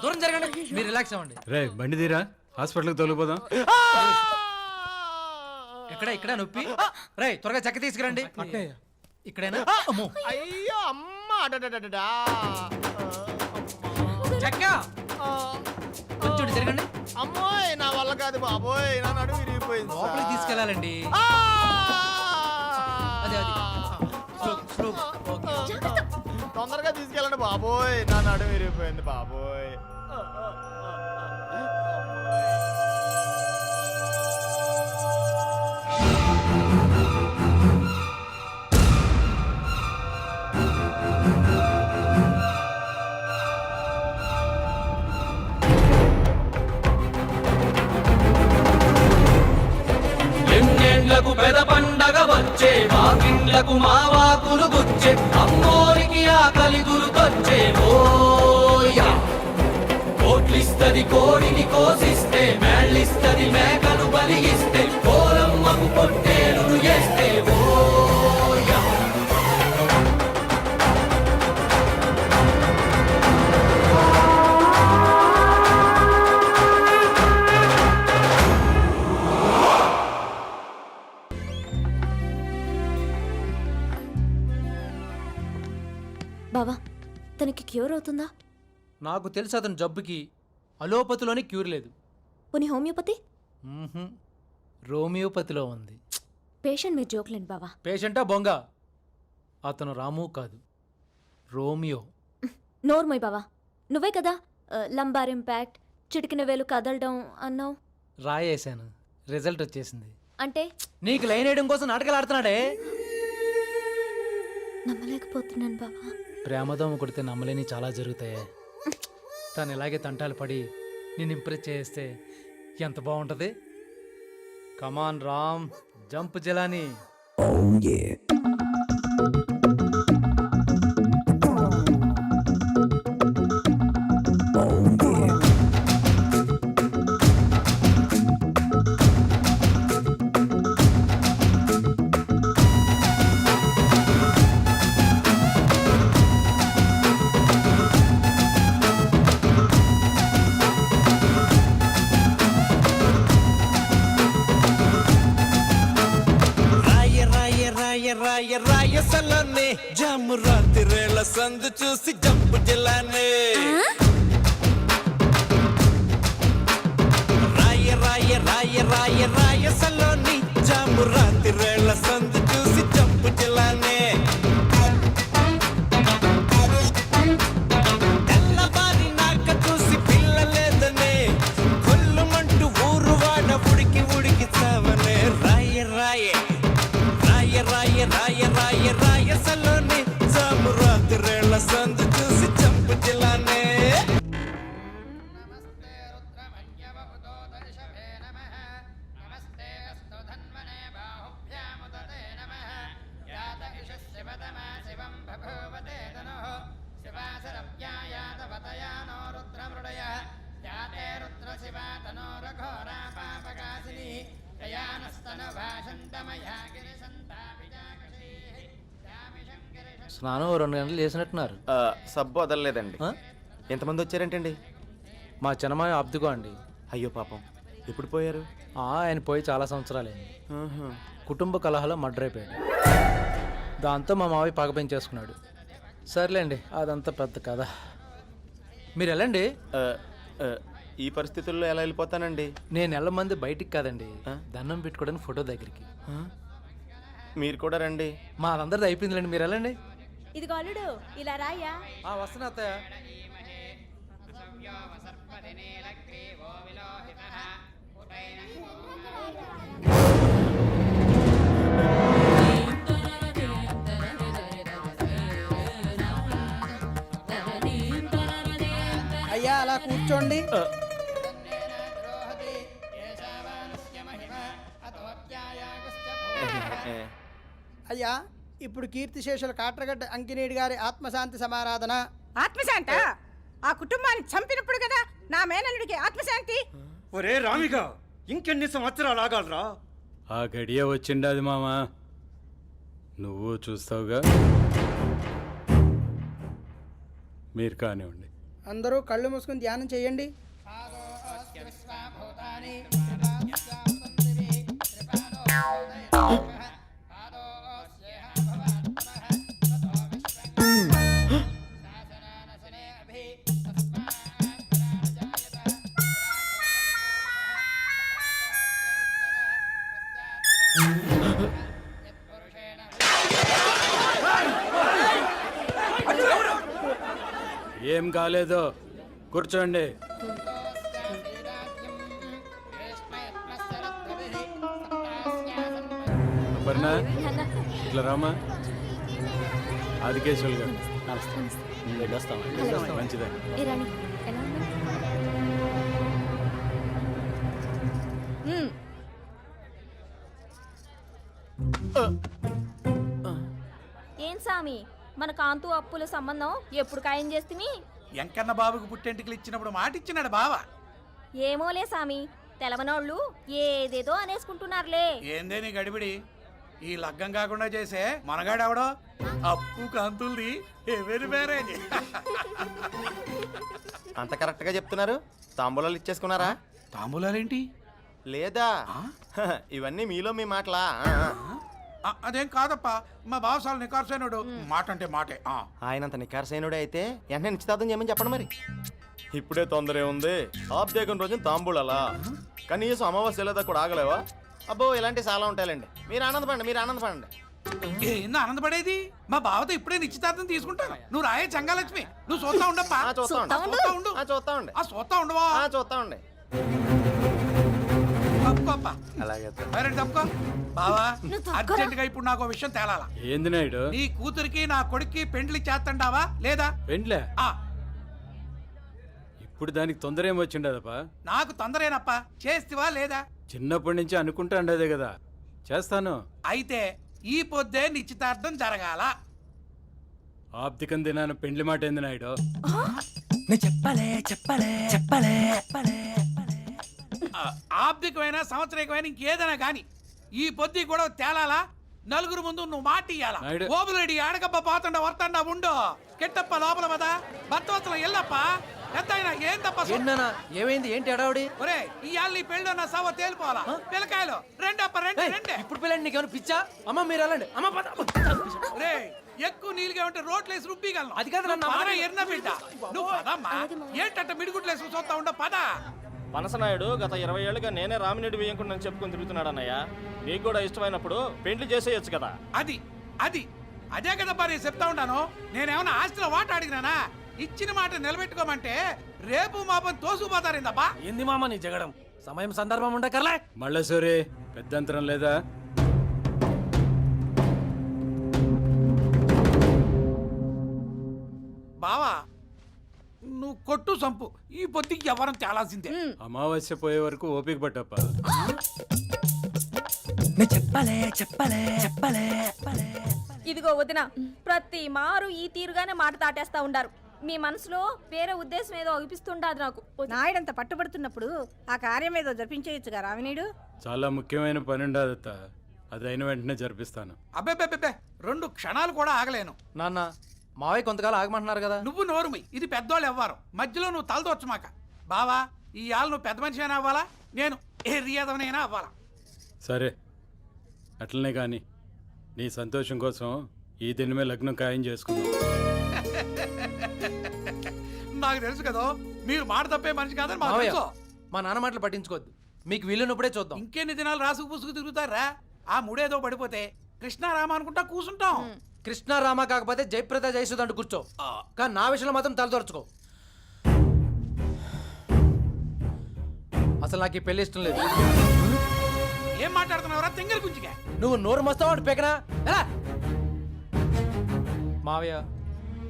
దూరం జరగండి, మీరు రిలాక్స్ అవ్వండి. రే బండి తీరా, హాస్పిటల్కి తొలిపోదాం. ఇక్కడ నొప్పి. రే త్వరగా చెక్క తీసుకురండి. ఇక్కడేనా? అమ్మో. అయ్యో అమ్మ, చెక్క కొంచెం జరగండి. అమ్మోయ్ నా వల్ల కాదు బాబోయ్, నా నడుము విరిగిపోయింది. లోపలికి తీసుకెళ్ళాలండి. అదే స్లో. తొందరగా తీసుకెళ్ళండి బాబోయ్, నా నడుము విరిగిపోయింది బాబోయ్. ఎన్నేళ్లకు పెద పండగ వచ్చే, వాకిండ్లకు మావాకులు గుచ్చే, అమ్మోరికి ఆకలి గురుకొచ్చే. ఓయా కోట్లిస్తది కోడిని కోసిస్తే, మేళ్ళిస్తది మేకను బలిగిస్తే, కోరమ్మకు పొట్టేలును చేస్తే. ఓయా బావా, తనకి క్యూర్ అవుతుందా? నాకు తెలుసు అతని జబ్బుకి అలోపతిలోని క్యూర్ లేదు. పోనీ హోమియోపతి? రోమియోపతిలో ఉంది. పేషెంట్ మీరు జోక్లేండి బావా. పేషెంటా బొంగ? అతను రాము కాదు, రోమియో. నోర్మోయ్ బావా, నువ్వే కదా లంబార్ ఇంపాక్ట్, చిటికిన వేలు కదలడం అన్నావు. రాయేశాను, రిజల్ట్ వచ్చేసింది. అంటే నీకు లైన్ వేయడం కోసం నాటకాలు ఆడుతున్నాడే. నమ్మలేకపోతున్నాను బావా. ప్రేమదోమ కొడితే నమ్మలేని చాలా జరుగుతాయి. తను ఇలాగే తంటాలు పడి నేను ఇంప్రెస్ చేస్తే ఎంత బాగుంటుంది. కమాన్ రామ్, జంప్ జలాని. రాయసలనే జాము రాత్రిరేళ సందు చూసి జంపు జిల్లానే. రాయసలోని జాము రాత్రిరేళ సందు చూసి జంపు జిల్లానే. తెల్లవారి నాక చూసి పిల్ల లేదని స్నానం ఓ 2 గంటలు చేసినట్టున్నారు. సబ్బు వదలలేదండి. ఆ? ఎంతమంది వచ్చారేంటండి? మా చిన్నమాయ అబ్దుకో అండి. అయ్యో పాపం, ఎప్పుడు పోయారు? ఆయన పోయి చాలా సంవత్సరాలైంది. కుటుంబ కలహాలో మర్డర్ అయిపోయాడు. దాంతో మా మావయ్య పగ పెంచేసుకున్నాడు. సర్లేండి, అదంతా పెద్ద కథ. మీరు వెళ్ళండి. ఈ పరిస్థితుల్లో ఎలా వెళ్ళిపోతానండి? నేను వెళ్ళమంది బయటికి కాదండి, దండం పెట్టుకోవడానికి ఫోటో దగ్గరికి. మీరు కూడా రండి. మా అందరిది అయిపోయిందిలేండి, మీరు వెళ్ళండి. ఇదిగో అల్లుడు, ఇలా రాయ్యా. వస్తున్నా అత్తయ్య. అయ్యా అలా కూర్చోండి. అయ్యా, ఇప్పుడు కీర్తిశేషుల కాట్రగడ్డ అంకినేడి గారి ఆత్మశాంతి సమారాధన. ఆత్మశాంత? ఆ కుటుంబాన్ని చంపినప్పుడు కదా నా మేనల్లుడికి ఆత్మశాంతి. ఒరే రామిగా, ఇంకెన్ని సంవత్సరాలు ఆగాలరా? ఆ గడియ వచ్చిండది మామా, నువ్వు చూస్తావుగా. మీరు కానివ్వండి. అందరూ కళ్ళు మూసుకుని ధ్యానం చేయండి. ఏం కాలేదు, కూర్చోండి. అపర్ణ, ఇట్లా రామా. ఆదికేశ్వర్ గారు మంచిదా? ఏం సామి, మన కాంతు అప్పుల సంబంధం ఎప్పుడు ఖాయం చేస్తుంది? ఎంకన్న బాబుకు పుట్టెంటికలు ఇచ్చినప్పుడు మాట ఇచ్చినాడు బావ. ఏమోలే సామి, తెలవనోళ్ళు ఏదేదో అనేసుకుంటున్నారులే. ఏందే నీ గడిబిడి? ఈ లగ్గం కాకుండా చేసే మనగాడెవడో అప్పు కాంతుల్ది ఎవరి మ్యారేజ్. అంత కరెక్ట్ గా చెప్తున్నారు. తాంబూలాలు ఇచ్చేసుకున్నారా? తాంబూలాలేంటి? లేదా ఇవన్నీ మీలో మీ మాటలా? అదేం కాదప్పా, మా బావసాలు నికార్సైనడు. మాట అంటే మాటే. ఆయనంత నికార్సైనడే అయితే వెంటనే నిశ్చితార్థం చేయమని చెప్పండి మరి. ఇప్పుడే తొందరే ఉంది, ఆబ్దేకం రోజున తాంబూలాలా? కనీసం అమావాస్య లేదా కూడా ఆగలేవా? అబ్బో, ఇలాంటివి చాలా ఉంటాయండి. మీరు ఆనందపడండి, మీరు ఆనందపడండి. ఏంది ఆనందపడేది? మా బావతో ఇప్పుడే నిశ్చితార్థం తీసుకుంటాను. నువ్వు రాయే చంగాలక్ష్మి, నువ్వు చూస్తా ఉండప్పా. చూస్తా ఉండు. చూస్తా ఉండవా? చూస్తా ఉండే. అలాగే తప్పుకో బావా. అర్జెంట్ గా ఇప్పుడు నాకు విషయం తేలాలా. ఏంది నాయుడు? నీ కూతురికి నా కొడుక్కి పెండ్లి చేస్తండావా లేదా? పెండ్లే? ఇప్పుడు దానికి తొందర ఏమొచ్చిండదప్పా? నాకు తొందరేనప్పా, చేస్తివా లేదా? చిన్నప్పటి నుంచి అనుకుంటా ఉండేదే కదా, చేస్తాను. అయితే ఈ పొద్దే నిశ్చితార్థం జరగాల. ఆప్తికం దినాన పెండ్లి మాట ఏంది నాయుడు? ఆబ్దికమైన సంవత్సరికమైన ఇంకేదైనా గాని ఈ పొద్దు కూడా తేలాలా. నలుగురు ముందు నువ్వు మాట ఇయ్యాలా. ఓబులేడి ఆడకబ్బ పోతుండ వస్తుండ ఉండు. కెట్టప్ప లోపల పద, భర్తవత్సలం ఎల్లప్ప. ఎంతైనా ఏం తప్ప ఏమైంది? ఏంటి అడావుడి? ఒరే, ఇవాళ నీ పెళ్ళి నా సవ తేలిపోవాలా. పిల్లకాయలు రెండప్ప రెండు. ఇప్పుడు పిల్లండి, నీకేమైనా పిచ్చా? అమ్మ మీరు వెళ్ళండి. అమ్మ రే, ఎక్కువ నీళ్ళుగా ఉంటే రోట్లేసి రుబ్బిగలను. అది కాదు ఎర్న బిడ్డ, నువ్వు పదమ్మా. ఏంటంట మిడిగుట్లేసి చూస్తా ఉండ పద. పనసనాయుడు గత 20 ఏళ్ళుగా నేనే రామినేడు వేయకుండా చెప్పుకొని తిరుగుతున్నాడు అన్నయ్య. నీకు కూడా ఇష్టమైనప్పుడు పెండ్లి చేసేయచ్చు కదా. అదే కదబ్బా నేను చెప్తా ఉంటాను. నేనేమన్నా ఆస్తిలో వాట అడిగినానా? ఇచ్చిన మాట నిలబెట్టుకోమంటే రేపు మాపని తోసుకుపోతారిందబ్బా. ఏంది మామ నీ జగడం? సమయం సందర్భం ఉండకర్లే. మళ్ళా సోరే, పెద్దంతరం లేదా? బావా, నువ్వు కొట్టు సంపు, ఈ పొద్దుకి ఎవరం తేలాల్సిందే. అమావాస్య పోయే వరకు ఓపిక పట్టప్ప. ఇదిగో వదిన, ప్రతి మారు ఈ తీరుగానే మాట తాటేస్తా ఉండారు. మీ మనసులో వేరే ఉద్దేశం ఏదో అనిపిస్తుండదు నాకు. నాయుడంత పట్టుబడుతున్నప్పుడు ఆ కార్యం ఏదో జరిపించేయచ్చుగా రావినీడు. చాలా ముఖ్యమైన పని ఉండదత్త, అది అయిన వెంటనే జరిపిస్తాను. అబ్బే 2 క్షణాలు కూడా ఆగలేను. నాన్న మావయ్య కొంతకాలం ఆగమంటున్నారు కదా. నువ్వు నోరుమి, ఇది పెద్దోళ్ళు ఎవ్వరు, మధ్యలో నువ్వు తలదొచ్చమాక. బావా, ఈ ఆలు నువ్వు పెద్ద మనిషి అయినా అవ్వాలా, నేను ఏరియాదవనైనా అవ్వాలా. సరే అట్లనే కానీ నీ సంతోషం కోసం ఈ దినమే లగ్నం ఖాయం చేసుకుందాం. నాకు తెలుసు కదా మీరు మాట తప్పే మనిషి కాదని మాకు మావయ్య తెలుసు. మా నాన్న మాటలు పట్టించుకోవద్దు, మీకు వీలున్నప్పుడే చూద్దాం. ఇంకెన్ని దినాలు రాసుకు పుసుకు తిరుగుతారా? ఆ ముడేదో పడిపోతే కృష్ణారామ అనుకుంటా కూర్చుంటాం. కృష్ణ రామ కాకపోతే జయప్రద జయసుధ అంటూ కూర్చో, కానీ నా విషయంలో మాత్రం తలదొరచుకో. అసలు నాకు ఈ పెళ్లి ఇష్టం లేదు. ఏం మాట్లాడుతున్నావురా తెంగల్ గుంజిగా? నువ్వు నోరు మస్తావు పెకనా ఎలా? మావయ్య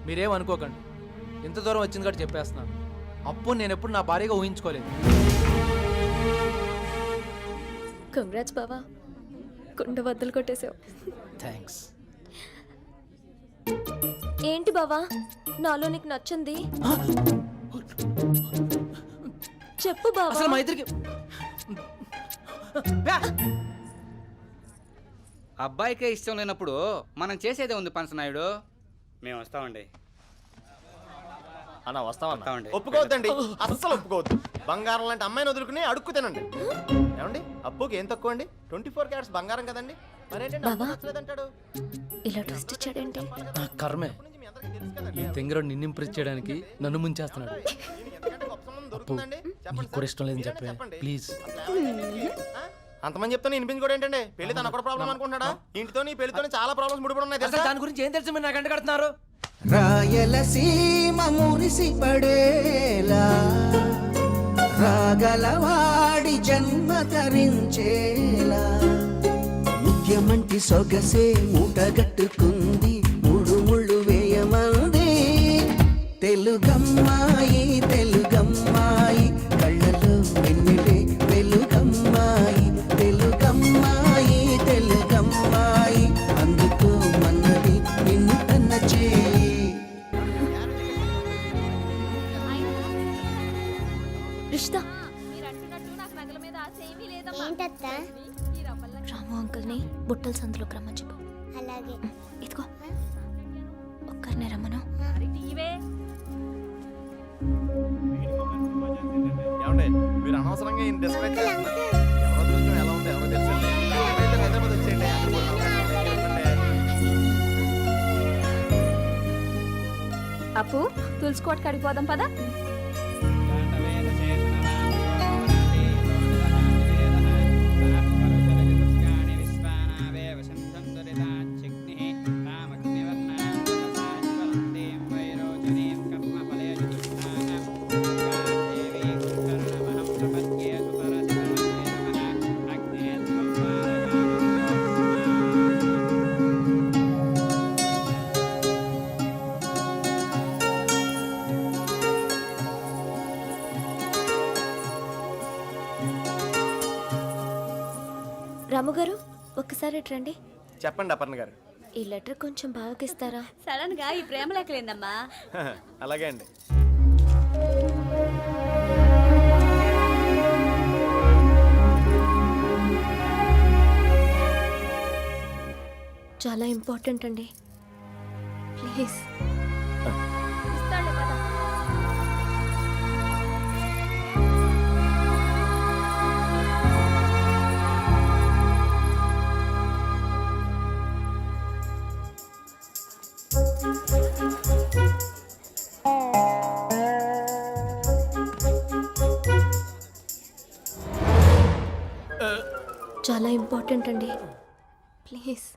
మీరేం అనుకోకండి, ఇంత దూరం వచ్చింది కాబట్టి చెప్పేస్తున్నాను. అప్పు నేను ఎప్పుడు నా భార్యగా ఊహించుకోలేదు. కంగ్రాట్స్ బావా, కుండ బద్దలు కొట్టేసావు. థ్యాంక్స్. ఏంటి బావా నాలో నీకు నచ్చింది? చెప్పు బావా. అసలు మా ఇద్దరికి అబ్బాయికే ఇష్టం లేనప్పుడు మనం చేసేదే ఉంది పంచనాయుడు. మేము వస్తామండి. అన్న వస్తామన్నా. వస్తామండి. ఒప్పుకోవద్దండి, అస్సలు ఒప్పుకోవద్దు. బంగారం లాంటి అమ్మాయిని వదులుకుని అడుక్కు తినండి. ఏమండి అప్పుకి ఏం తక్కువ అండి? 24 క్యారెట్స్ బంగారం కదండి. మరేంటండి అప్పు నచ్చలేదంటాడు? ఇలా ట్విస్ట్ ఇచ్చాడేంటి? నా కర్మే, ఈ తెంగరోడు నిన్ను ఇంప్రెస్ చేయడానికి నన్ను ముంచేస్తున్నాడు. అప్పు నీకు కూడా ఇష్టం లేదని చెప్పే ప్లీజ్. అంతమంది చెప్తాను వినిపించుకోవడం ఏంటండి? పెళ్లి తన కూడా ప్రాబ్లం అనుకుంటున్నాడా? ఇంటితో నీ పెళ్లితో చాలా ప్రాబ్లమ్స్ ముడిపడి ఉన్నాయి అసలు దాని గురించి ఏం తెలుసు మీరు నాకు అంట కడుతున్నారు? రాయలసీమ మురిసి పడేలా రాగలవాడి జన్మ తరించేలా ముఖ్యమంటి సొగసే మూటగట్టుకుంది ముళ్ళు ముళ్ళు వేయమంది తెలుగమ్మాయి తెలుగమ్మాయి కళ్ళలో వెన్నెలే వెలుగమ్మాయి తెలుగమ్మాయి తెలుగమ్మాయి అందుకో మన్నది నిన్ను తన్న చేయి. రిష్తా ఏంటత్తా? రాము అంకుల్ని బుట్టల సందులోకి రమ్మని చెప్పు. అలాగే. ఇదిగో ఒక్కరినే రమ్మను. ఏమండి మీరు అనవసరంగా ఈయన డిస్కరేజ్ చేస్తున్నారు. ఎవరో అదృష్టం ఎలా ఉందో ఎవరో తెలుసండి. అయితే హైదరాబాద్ వచ్చేయండి. అప్పు తులుసుకోట్ కడిపోదాం పదా. రాము గారు ఒక్కసారి రండి. చెప్పండి అపర్ణ గారు. ఈ లెటర్ కొంచెం బావకిస్తారా? సడన్ గా ఈ ప్రేమ లేకలేందమ్మా. అలాగే అండి. చాలా ఇంపార్టెంట్ అండి, ప్లీజ్. చాలా ఇంపార్టెంట్ అండి, ప్లీజ్.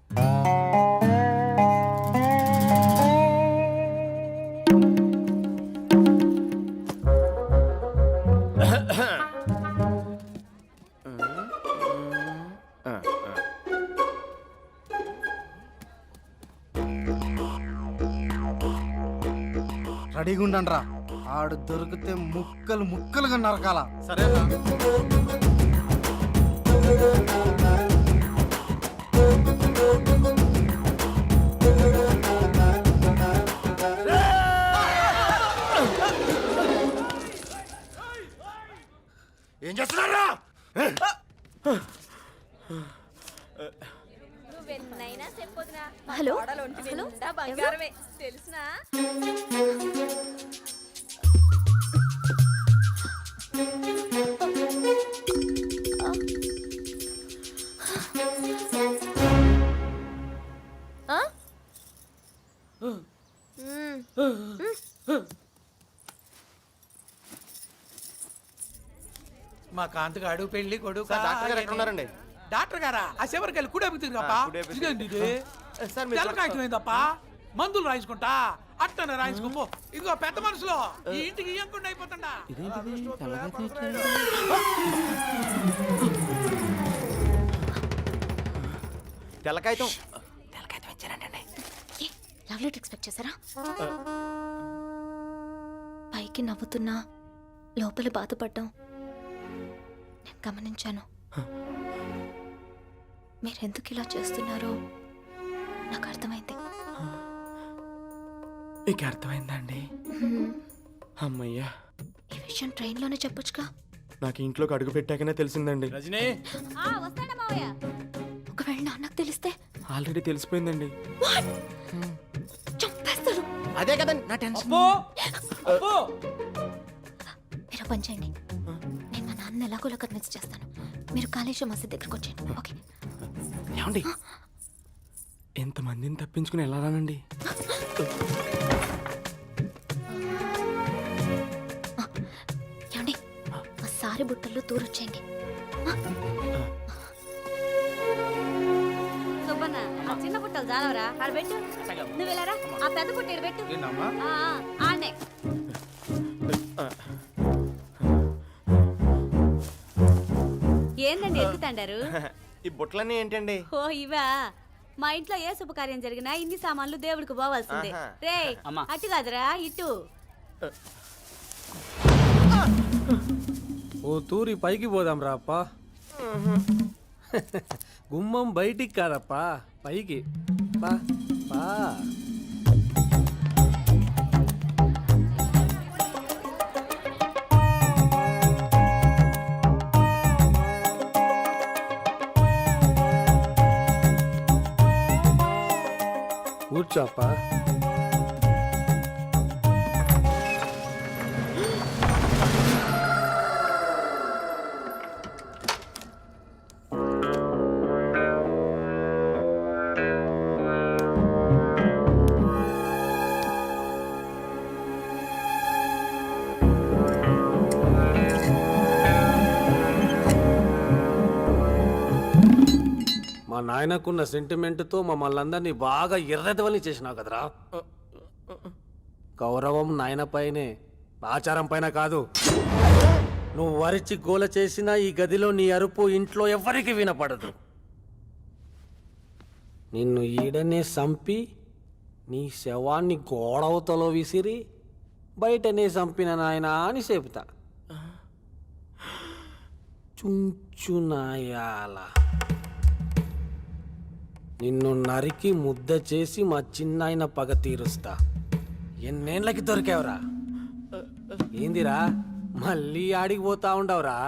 రెడీగా ఉండండిరా, ఆడు దొరికితే ముక్కలు ముక్కలుగా నరకాల. సరే ఏం చేస్తున్నారా? హలో అసలు బంగారమే తెలుసునా? మా కాంతగాడు పెళ్లి కొడుకు డాక్టర్ గారు ఎక్కడ ఉన్నారండి? డాక్టర్ గారా ఆ చివరికి వెళ్ళి కూడెబుతుంది తప్ప ఇదేంటి ఇది తెల్లకాయటం ఏందప్ప మందులు రాయించుకుంటా అట్టనే రాయించుకోపో ఇదిగో పెద్ద మనుషులు ఈ ఇంటికి ఇయ్యకుండా అయిపోతుండా తెల్లకాయతం లవ్ లెటర్ ఎక్స్పెక్ట్ చేశారా? పైకి నవ్వుతున్నా లోపల బాధపడ్డాం నేను గమనించాను. మీరెందుకు ఇలా చేస్తున్నారో నాకు అర్థమైంది. మీకు అర్థమైందండి? అమ్మయ్యా, ఈ విషయం ట్రైన్లోనే చెప్పొచ్చుగా. నాకు ఇంట్లోకి అడుగు పెట్టాకనే తెలిసిందండి. రజనీ వస్తాడా మావయ్య? ఒకవేళ నాన్నకు తెలిస్తే ఆల్రెడీ తెలిసిపోయిందండి. చంపేస్తారు. అదే కదండి నా టెన్షన్. మీరు పని చేయండి, నేను మా నాన్న ఎలాగోలా కన్విన్స్ చేస్తాను. మీరు కాళేశ్వరం మసీద్ దగ్గరకు వచ్చేయండి. ఓకే? ఏమండి, ఎంతమందిని తప్పించుకుని వెళ్ళాలండి? ఏమండి, ఆ సారి బుట్టల్లో తూరొచ్చేయండి. సుబ్బన్న ఆ చిన్న పుట్టలు జాలవరా ఆడ పెట్టు. నువ్వు వెళ్ళారా ఆ పెద్ద పుట్ట పెట్టు. ఆడనే ఏందండి ఎక్కుతాండారు? ఈ బుట్టలన్నీ ఏంటండి? ఓ ఇవా, మా ఇంట్లో ఏ శుభకార్యం జరిగినా ఇన్ని సామాన్లు దేవుడికి పోవాల్సిందే. రే అటు కాదురా ఇటు. ఓ తూరి పైకి పోదాం రాప్పా. గుమ్మం బయటికి కాదప్పా, పైకి పా పా. కూర్చోప్పా. మా నాయనకున్న సెంటిమెంట్తో మమ్మల్ని అందరినీ బాగా ఎర్రదవల్ని చేసినావు కదరా. గౌరవం నాయన పైనే, ఆచారం పైన కాదు. నువ్వు వరిచి గోల చేసినా ఈ గదిలో నీ అరుపు ఇంట్లో ఎవరికి వినపడదు. నిన్ను ఈడనే సంపి నీ శవాన్ని గోడవతలో విసిరి బయటనే సంపిన నాయనా అని చెబుతా. చుంచునాయాల నిన్ను నరికి ముద్ద చేసి మా చిన్నాయన పగ తీరుస్తా. ఎన్నేళ్ళకి దొరికావురా? ఏందిరా మళ్ళీ ఆడికి పోతా ఉండవురా?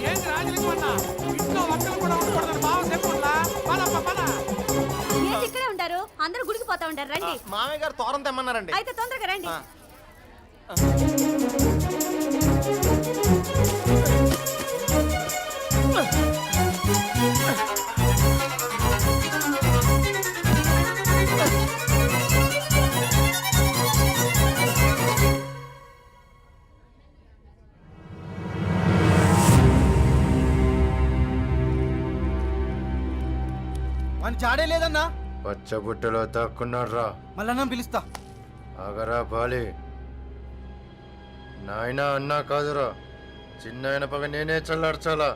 ఏంటి రాజలింగమన్నా ఇంట్లో వంటలు కూడా ఉండకూడదని బావ చెప్పుకుంటా పదప్ప పద. ఏంటి ఇక్కడే ఉంటారు? అందరూ గుడికి పోతా ఉంటారు. రండి. మామయ్య గారు తోరం తెమ్మన్నారండి. అయితే తొందరగా రండి. మన జాడే లేదన్నా. పచ్చబుట్టలో తక్కున్నారా? మళ్ళా పిలుస్తా. ఆగరా బాలి. నాయన అన్నా కాదురా, చిన్నాయన పగ నేనే చల్లార్చాలా.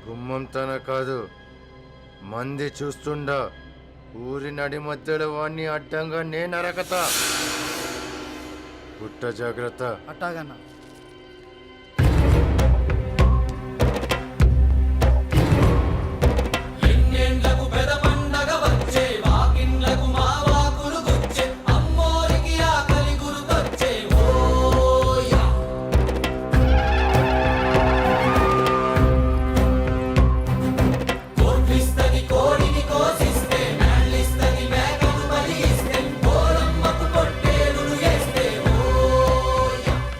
గుమ్మం తన కాదు, మంది చూస్తుండా ఊరి నడి మధ్యలో వాణ్ణి అడ్డంగా నేను అరకతా. పుట్ట జాగ్రత్త. అట్టాగన్నా.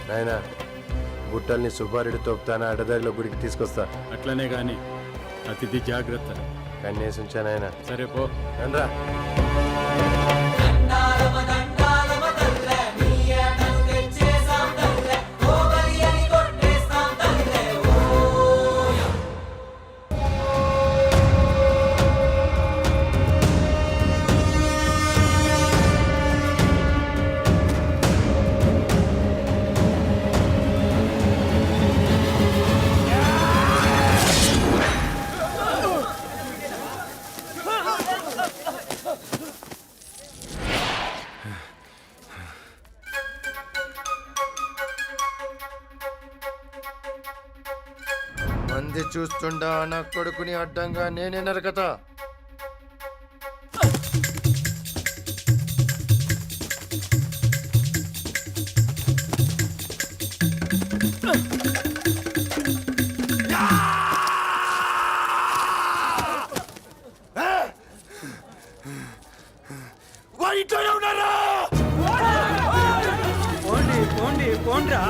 నాయనా బుట్టల్ని సుబ్బారెడ్డి తోపుతాన అడ్డదారిలో గుడికి తీసుకొస్తా. అట్లనే గాని అతిథి జాగ్రత్త. కన్నేసి ఉంచా నాయనా. సరే పో. రండ్రా. మంది చూస్తుండా నా కొడుకుని అడ్డంగా నేనే నరకతా. పోండి పోండి పోండ్రా.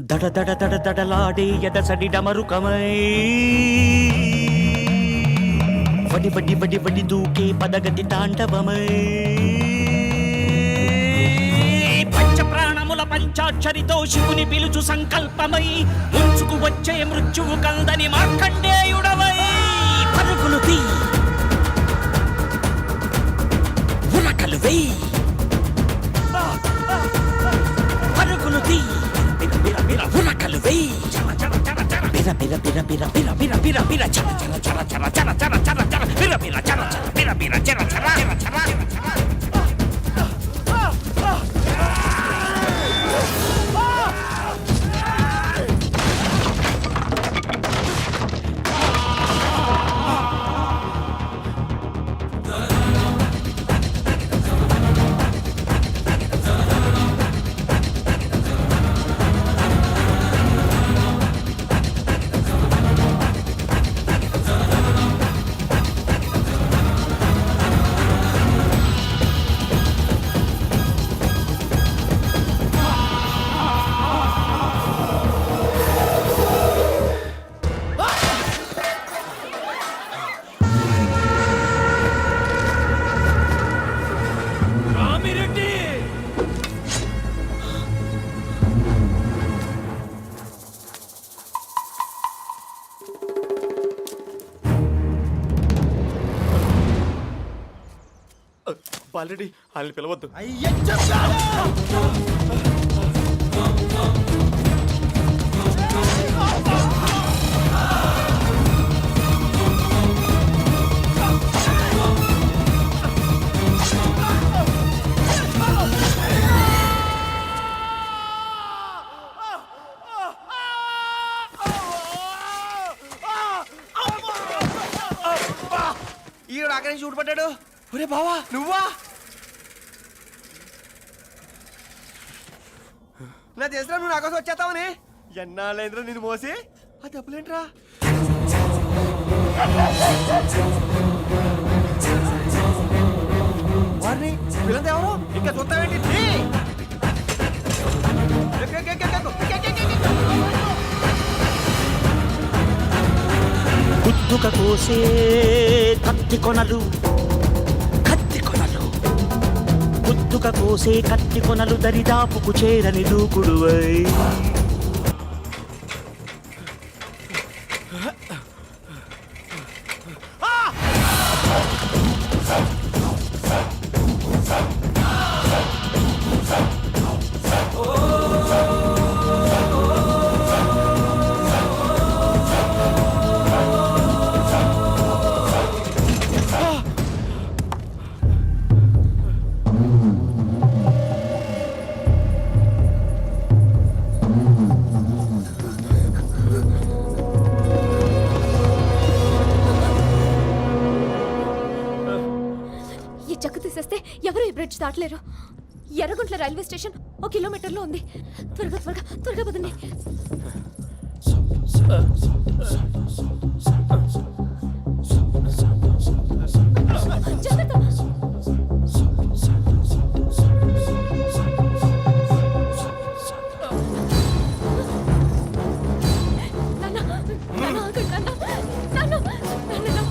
దడ దడ దడ దడలాడే ఎదసడి డమరుకమై వడి వడి వడి వడి దూకే పదగతి తాండవమై పంచ ప్రాణముల పంచాక్షరితో శివుని పిలుచు సంకల్పమై ముంచుకు వచ్చే మృత్యువు కందని మార్కండేయుడవై పరుగులు తీ ఉరకలు వేయి పరుగులు తీ ఉరకలు వేయి బిర బిర బిర బిర బిర బిర బిర బిర చర చర చర చర చర చర చర చర బిర బిర చర చర బిర బిర చర చర చర బాలరెడ్డి వాళ్ళని పిలవద్దు. ఈడు అక్కడి నుంచి ఊడిపడ్డాడు. ఒరే బావా నువ్వా? నా తెలిసిన నువ్వు నా కోసం వచ్చేస్తావని. ఎన్నాళ్ళైందిరా నేను మోసి. ఆ దెబ్బలేంట్రా? వారిని వీళ్ళంతా ఎవరు ఇంకా చూస్తావేంటి గుద్దుక కోసే కత్తి కొనలు గుద్దుక కోసే కత్తి కొనలు దరిదాపుకు చేరని దూకుడువై ఎవరు ఈ బ్రిడ్జ్ దాటలేరు. ఎర్రగుంట్ల రైల్వే స్టేషన్ 1 కిలోమీటర్లో ఉంది. త్వరగా త్వరగా త్వరగా పదండి.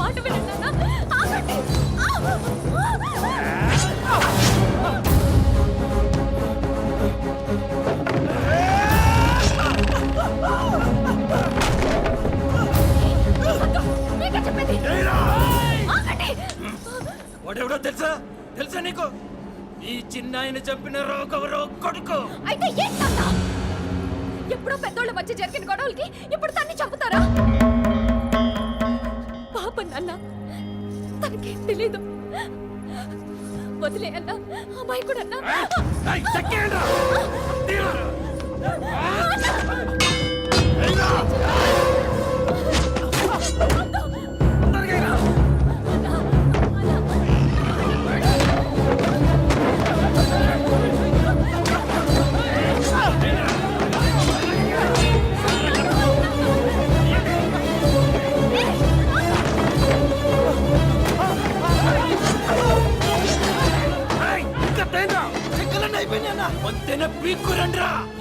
మాట వినండి నాన్న. ఆగండి. వాడెవడో తెలుసా నీకు? ఈ చిన్నాయన చంపిన రోగవరో కొడుకు. అయితే ఏంటన్నా? ఎప్పుడో పెద్దోళ్ళ మధ్య జరిగిన గొడవలకి ఇప్పుడు తన్ని చంపుతారా? పాపం నాన్న, తనకేం తెలీదు. వదిలే అన్నా, అమ్మాయి కూడా అన్నా.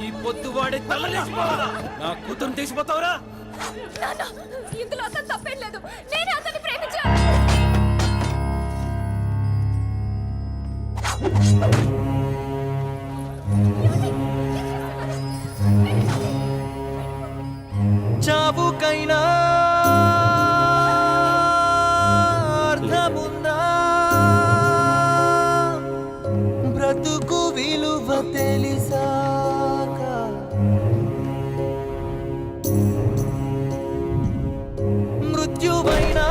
ఈ పొద్దు వాడే తలలేసిపోవాలా? నా కూతురు తీసిపోతావురా? ఇందులో అతను తప్పేం లేదు. నేనే అతన్ని ప్రేమించాను. చావుకైనా అర్థముందా? బ్రతుకు విలువ తెలిసాక మృత్యువైనా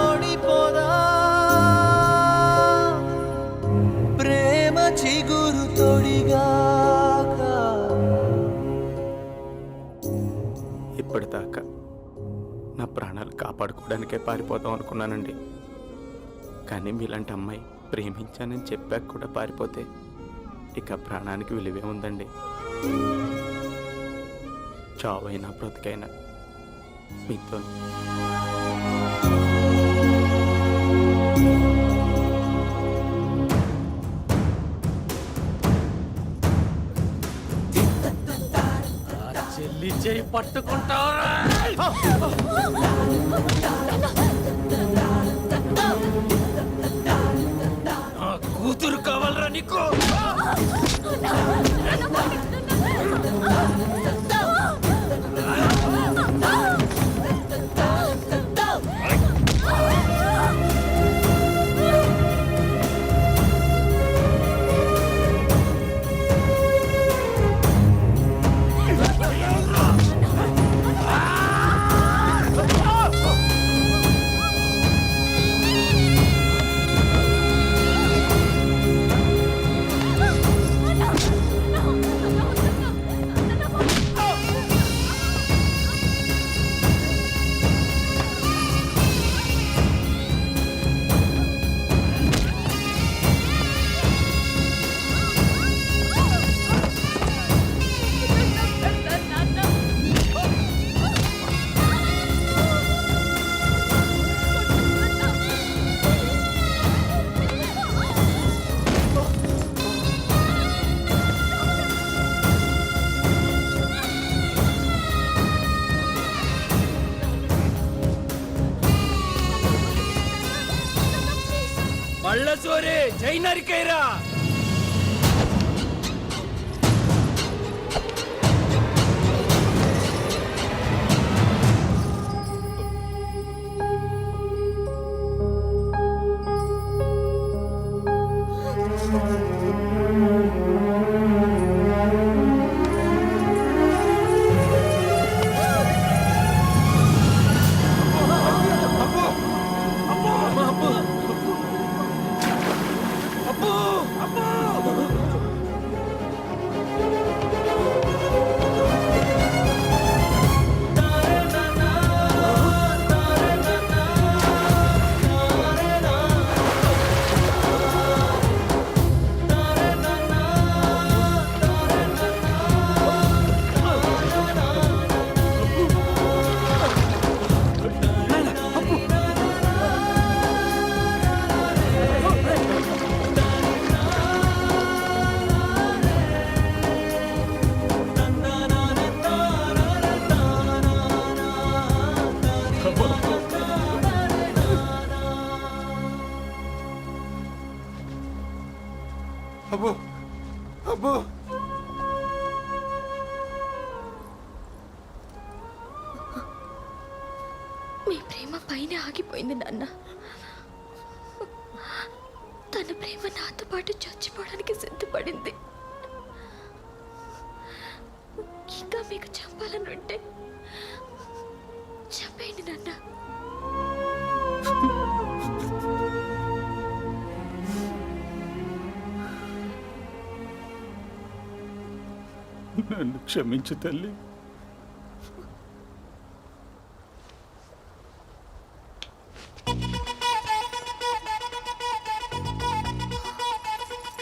ఓడిపోదా? ప్రేమ చిగురు తొడిగాక ఇప్పటిదాకా నా ప్రాణాలు కాపాడుకోవడానికే పారిపోదాం అనుకున్నానండి. కానీ మీలాంటి అమ్మాయి ప్రేమించానని చెప్పాక కూడా పారిపోతే ఇక ప్రాణానికి విలువే ఉందండి. చావైనా బ్రతికైనా మీతో. చెల్లి చేయి పట్టుకుంటావరా? నా కూతురు కావాలరా నీకు? సోరే జై నరికైరా. అబ్బో అబ్బో మీ ప్రేమ పైన ఆగిపోయింది నాన్న. తన ప్రేమ నాతో పాటు చచ్చిపోవడానికి సిద్ధపడింది. ఇంకా మీకు చంపాలని ఉంటే చంపేయండి నాన్న. నన్ను క్షమించు తల్లి.